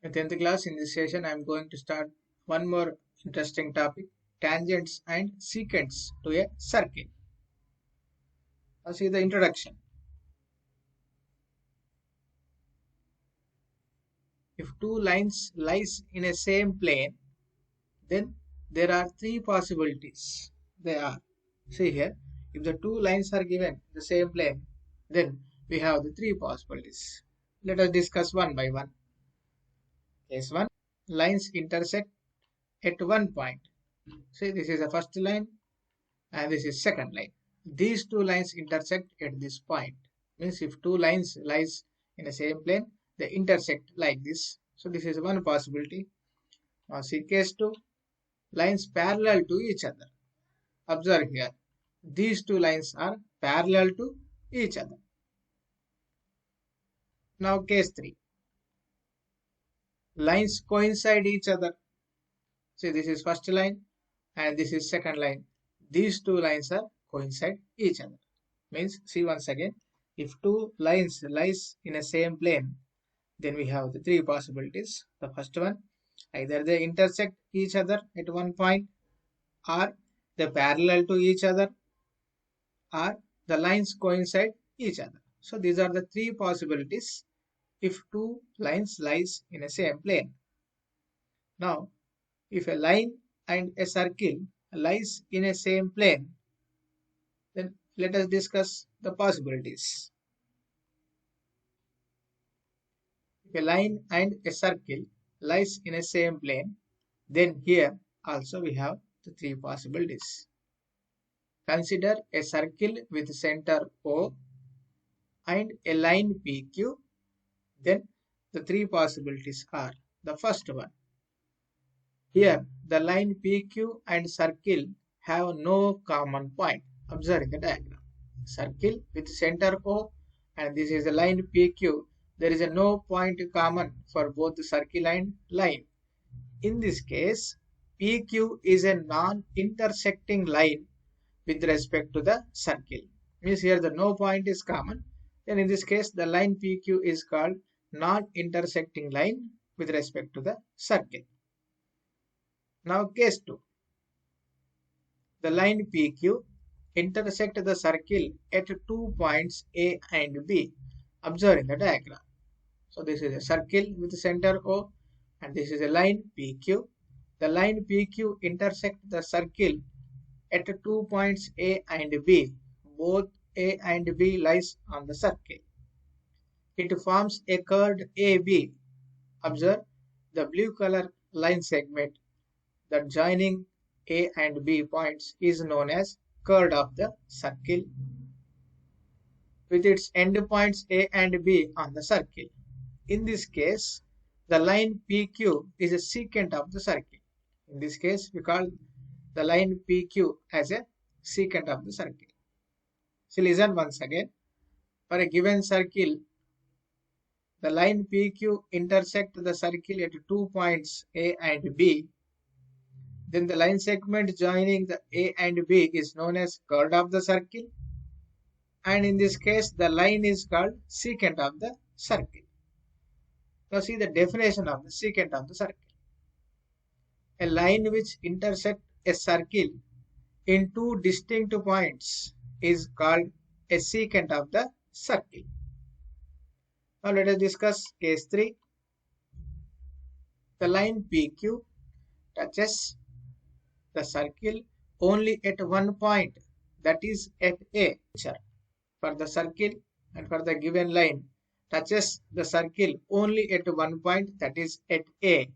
In 10th class, in this session, I am going to start one more interesting topic, tangents and secants to a circle. Now see the introduction. If two lines lies in a same plane, then there are three possibilities. They are, see here, if the two lines are given the same plane, then we have the three possibilities. Let us discuss one by one. Case 1, lines intersect at one point. See, this is the first line and this is second line. These two lines intersect at this point. Means if two lines lies in the same plane, they intersect like this. So this is one possibility. Now see case 2, lines parallel to each other. Observe here, these two lines are parallel to each other. Now case 3, lines coincide each other. See, this is first line and this is second line. These two lines are coincide each other. Means see once again, if two lines lies in a same plane, then we have the three possibilities. The first one, either they intersect each other at one point, or they parallel to each other, or the lines coincide each other. So these are the three possibilities if two lines lies in a same plane. Now if a line and a circle lies in a same plane, then let us discuss the possibilities. If a line and a circle lies in a same plane, then here also we have the three possibilities. Consider a circle with center O and a line PQ. Then the three possibilities are, the first one, here the line PQ and circle have no common point. Observe in the diagram. Circle with center O and this is the line PQ. There is a no point common for both the circle and line. In this case, PQ is a non-intersecting line with respect to the circle. Means here the no point is common. Then in this case, the line PQ is called non-intersecting line with respect to the circle. Now case 2. The line PQ intersect the circle at 2 points A and B. Observe in the diagram. So this is a circle with center O and this is a line PQ. The line PQ intersect the circle at 2 points A and B. Both A and B lies on the circle. It forms a curved AB. Observe the blue color line segment that joining A and B points is known as curve of the circle with its endpoints A and B on the circle. In this case, the line PQ is a secant of the circle. In this case, we call the line PQ as a secant of the circle. So listen once again. For a given circle, the line PQ intersect the circle at 2 points A and B. Then the line segment joining the A and B is known as curve of the circle. And in this case, the line is called secant of the circle. Now see the definition of the secant of the circle. A line which intersects a circle in two distinct points is called a secant of the circle. Now let us discuss case 3. The line PQ touches the circle only at one point, that is at A. For the circle and for the given line touches the circle only at one point, that is at A.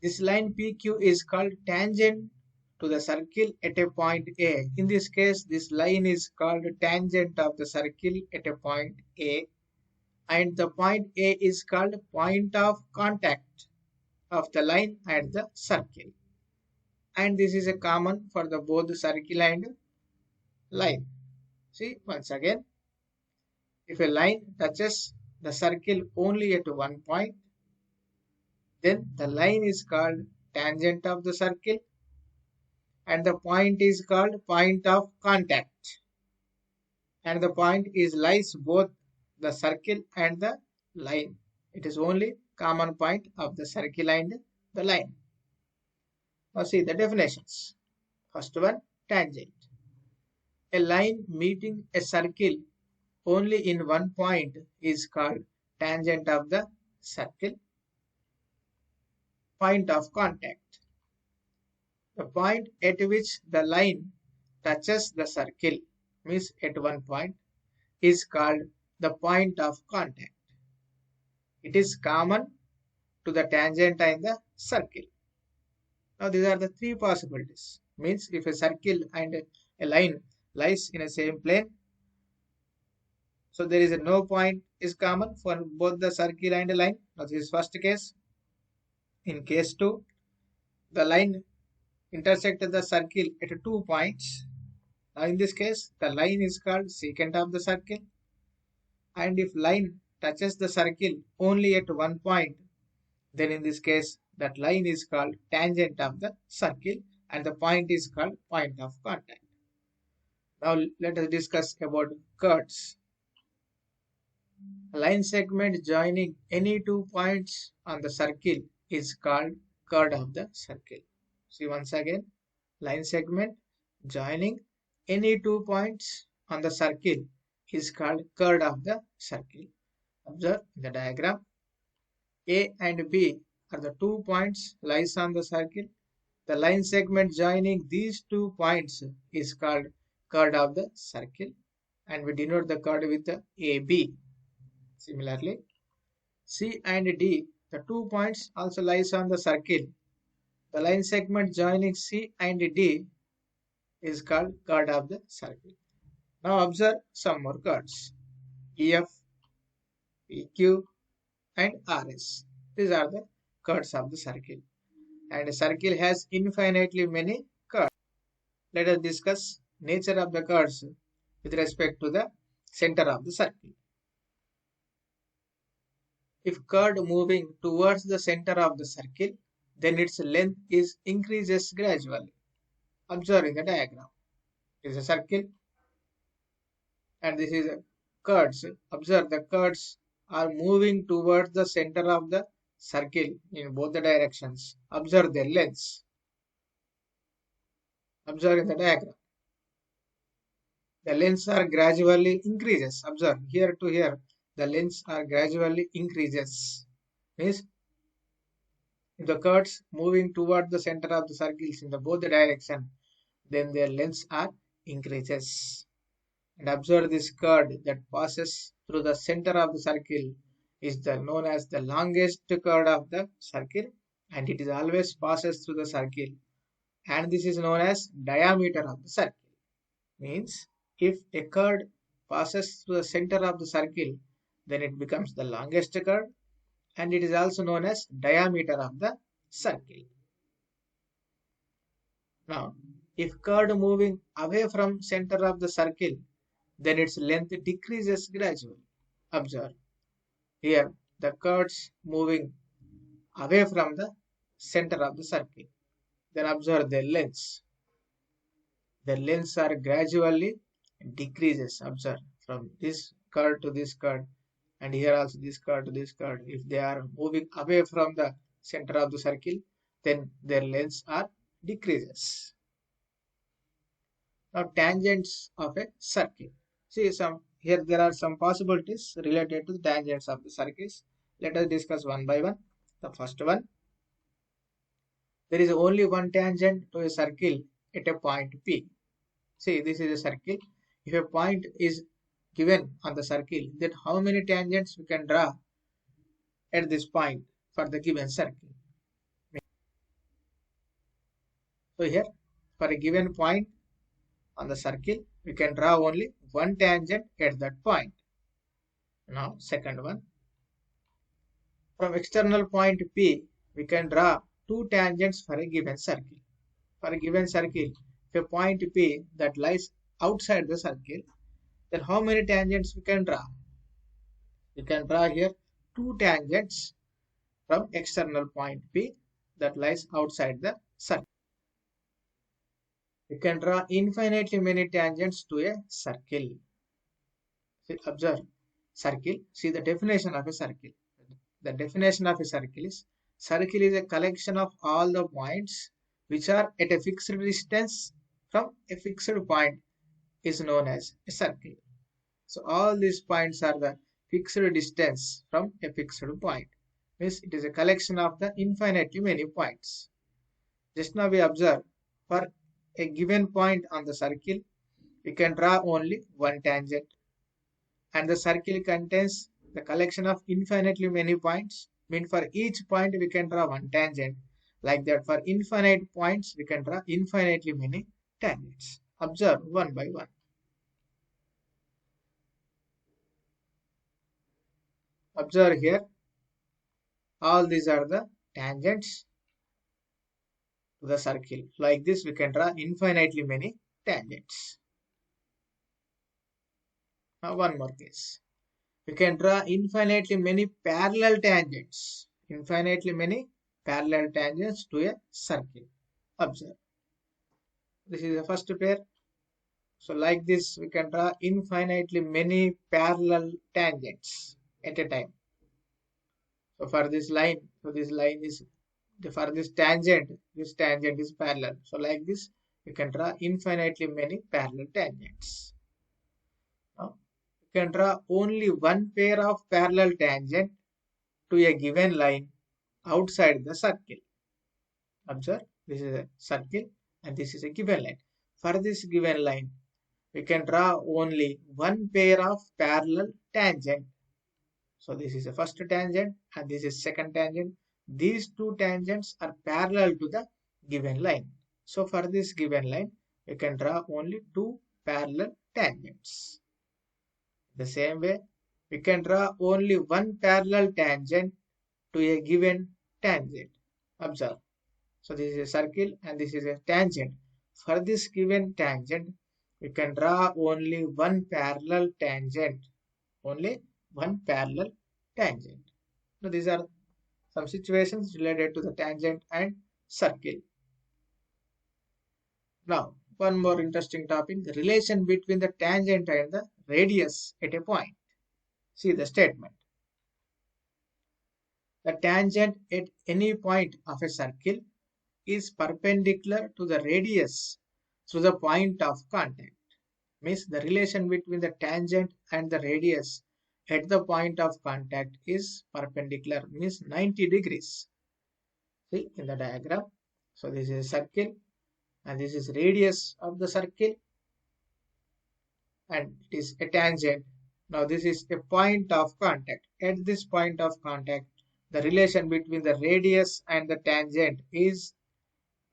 This line PQ is called tangent to the circle at a point A. In this case, this line is called tangent of the circle at a point A, and the point A is called point of contact of the line and the circle. And this is a common for the both circle and line. See once again, if a line touches the circle only at one point, then the line is called tangent of the circle and the point is called point of contact, and the point is lies both the circle and the line. It is only common point of the circle and the line. Now see the definitions. First one, tangent. A line meeting a circle only in one point is called tangent of the circle. Point of contact. The point at which the line touches the circle, means at one point, is called the point of contact. It is common to the tangent and the circle. Now these are the three possibilities. Means if a circle and a line lies in a same plane, so there is a no point is common for both the circle and a line. Now this is first case. In case 2, the line intersected the circle at 2 points. Now in this case, the line is called secant of the circle. And if line touches the circle only at one point, then in this case, that line is called tangent of the circle and the point is called point of contact. Now let us discuss about chords. A line segment joining any 2 points on the circle is called chord of the circle. See once again, line segment joining any 2 points on the circle is called chord of the circle. Observe the diagram. A and B are the 2 points lies on the circle. The line segment joining these 2 points is called chord of the circle and we denote the chord with the AB. Similarly, C and D, the 2 points also lies on the circle. The line segment joining C and D is called chord of the circle. Now observe some more chords. EF, PQ and RS. These are the chords of the circle. And a circle has infinitely many chords. Let us discuss nature of the chords with respect to the center of the circle. If chord moving towards the center of the circle, then its length is increases gradually. Observe in the diagram. It is a circle and this is a chords. Observe the chords are moving towards the center of the circle in both the directions. Observe their lengths. Observe in the diagram. The lengths are gradually increases. Observe here to here. The lengths are gradually increases. Means if the chords moving toward the center of the circles in the both the direction, then their lengths are increases. And observe this chord that passes through the center of the circle is known as the longest chord of the circle and it is always passes through the circle and this is known as diameter of the circle. Means if a chord passes through the center of the circle, then it becomes the longest chord and it is also known as diameter of the circle. Now, if chord moving away from center of the circle, then its length decreases gradually. Observe here the chords moving away from the center of the circle. Then observe their lengths. Their lengths are gradually decreases. Observe from this chord to this chord and here also this chord to this chord. If they are moving away from the center of the circle, then their lengths are decreases. Now tangents of a circle. See here there are some possibilities related to the tangents of the circles. Let us discuss one by one. The first one, there is only one tangent to a circle at a point P. See this is a circle. If a point is given on the circle, then how many tangents we can draw at this point for the given circle. So here for a given point on the circle, we can draw only one tangent at that point. Now second one, from external point P, we can draw two tangents for a given circle. For a given circle, if a point P that lies outside the circle, then how many tangents we can draw? We can draw here two tangents from external point P that lies outside the circle. We can draw infinitely many tangents to a circle. See, observe circle. See the definition of a circle. The definition of a circle is a collection of all the points which are at a fixed distance from a fixed point is known as a circle. So all these points are the fixed distance from a fixed point. Means it is a collection of the infinitely many points. Just now we observe for a given point on the circle, we can draw only one tangent, and the circle contains the collection of infinitely many points. Mean for each point we can draw one tangent. Like that, for infinite points we can draw infinitely many tangents. Observe one by one. Observe here, all these are the tangents to the circle. Like this we can draw infinitely many tangents. Now one more case. We can draw infinitely many parallel tangents. Infinitely many parallel tangents to a circle. Observe. This is the first pair. So like this we can draw infinitely many parallel tangents at a time. So for this line, is for this tangent is parallel. So like this we can draw infinitely many parallel tangents. Now we can draw only one pair of parallel tangent to a given line outside the circle. Observe, this is a circle and this is a given line. For this given line, we can draw only one pair of parallel tangent. So this is the first tangent and this is second tangent. These two tangents are parallel to the given line. So for this given line, we can draw only two parallel tangents. The same way, we can draw only one parallel tangent to a given tangent. Observe. So this is a circle and this is a tangent. For this given tangent, we can draw only one parallel tangent. Only one parallel tangent. Now these are some situations related to the tangent and circle. Now one more interesting topic, the relation between the tangent and the radius at a point. See the statement. The tangent at any point of a circle is perpendicular to the radius through the point of contact. Means the relation between the tangent and the radius at the point of contact is perpendicular, means 90 degrees. See in the diagram. So this is a circle and this is radius of the circle and it is a tangent. Now this is a point of contact. At this point of contact, the relation between the radius and the tangent is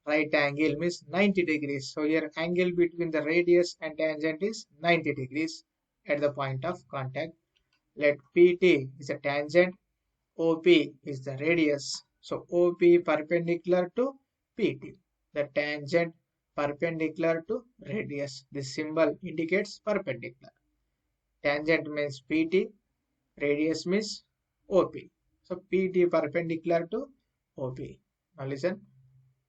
right angle, means 90 degrees. So here angle between the radius and tangent is 90 degrees at the point of contact. Let PT is a tangent, OP is the radius. So OP perpendicular to PT. The tangent perpendicular to radius. This symbol indicates perpendicular. Tangent means PT, radius means OP. So PT perpendicular to OP. Now listen.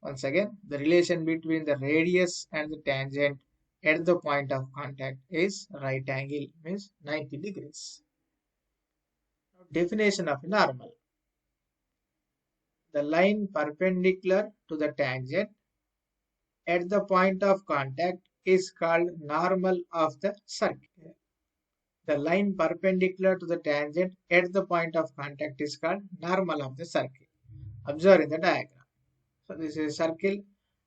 Once again, the relation between the radius and the tangent at the point of contact is right angle, means 90 degrees. Definition of normal. The line perpendicular to the tangent at the point of contact is called normal of the circle. The line perpendicular to the tangent at the point of contact is called normal of the circle. Observe in the diagram. So this is a circle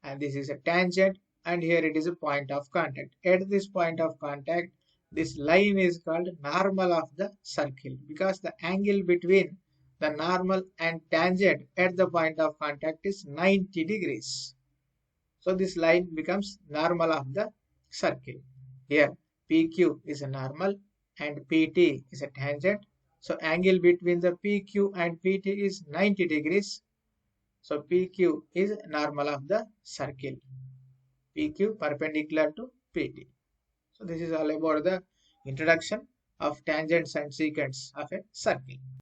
and this is a tangent and here it is a point of contact. At this point of contact, this line is called normal of the circle because the angle between the normal and tangent at the point of contact is 90 degrees. So this line becomes normal of the circle. Here PQ is a normal and PT is a tangent. So angle between the PQ and PT is 90 degrees. So PQ is normal of the circle. PQ perpendicular to PT. So this is all about the introduction of tangents and secants of a circle.